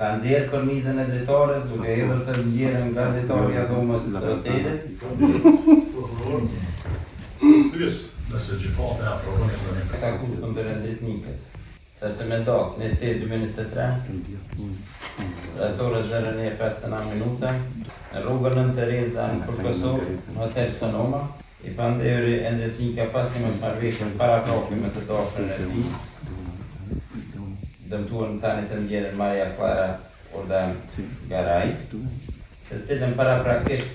ka nxjerrë kornizën e drejtores duke hedhur të nxjerrën nga drejtoria dhomës së hotelit. Nëse gjykata e aprovon këtë Sa kushtën të rendritnikës, sepse me datë në 8/2023, drejtore 09:59 minuta, në rrugën Nën Tereza në Fushkosov, hotel Sonoma, i pandehuri endritnika pas një mosmarrëveshje paraprake me të dashrën e tij, dëmtuar në tani të nxjerrën Maria Clara Ordan Garaj, të cilën paraprakisht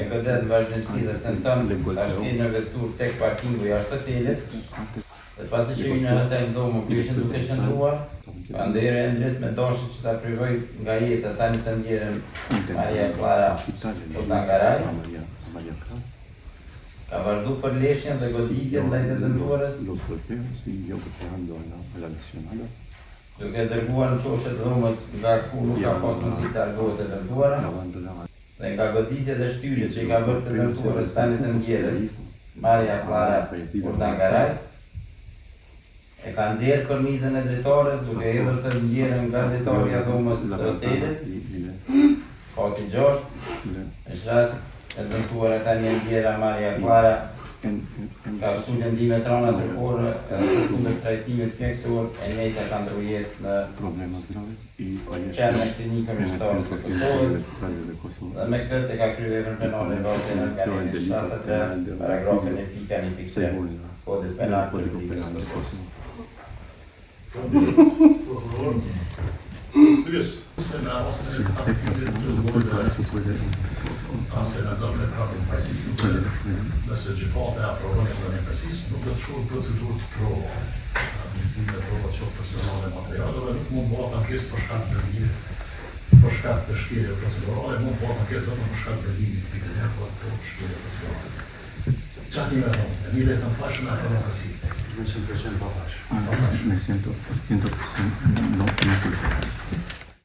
e godet në vazhdimsi dhe tenton ta shkelë në vetur tek parkingu jashtë hotelit, dhe pasi që hynë në hotel dhomë ku ishin duke qëndruar, pandehuri endrit me dashje që ta privoj nga jeta tani të nxjerrën Maria Clara Ordan Garaj, ka vazhdu përleshjen dhe goditjen ndaj të dëmtuarës, duke dërguar në qoshe të dhomës nga ku nuk ka pas mundësi të largohet e dëmtuara, dhe nga goditje dhe shtyrje që i ka bërë të dëmtuarës tani të nxjerrës Maria Clara Ordan Garaj, e ka nxjerrë kornizën e drejtores duke hedhur të nxjerrën nga drejtoria dhomës së hotelit, fati 6, në rast e dëmtuara tani nxjerra Maria Clara ka usul ndime trona tërkore edhe kundër trajtimit mjekësor e njëjta ka ndru jetë në qenë në klinikën meshtare të Kosovës dhe me këtë e ka kryer veprën penale vazhde në organin e 73, paragrafin e pika 1.3 kodit penal për Republikën e Kosovës. Se në rastin e caktimit të llojit të rastisë në dorën e prapë pajisë, nëse gjykata e aprovon këtë pajisë, nuk do të shkojë procedurë të prova. Administrimi e prova qoftë personale materialeve nuk mund bëhet ankesë për shkak të dëmimit, për shkak të shkeljes procedurale, mund bëhet ankesë vetëm për shkak të dëmimit të apo të shkeljes procedurale. Çfarë më thonë? Një vetëm fashën apo në pajisë? 100% pa fashë. 100% no.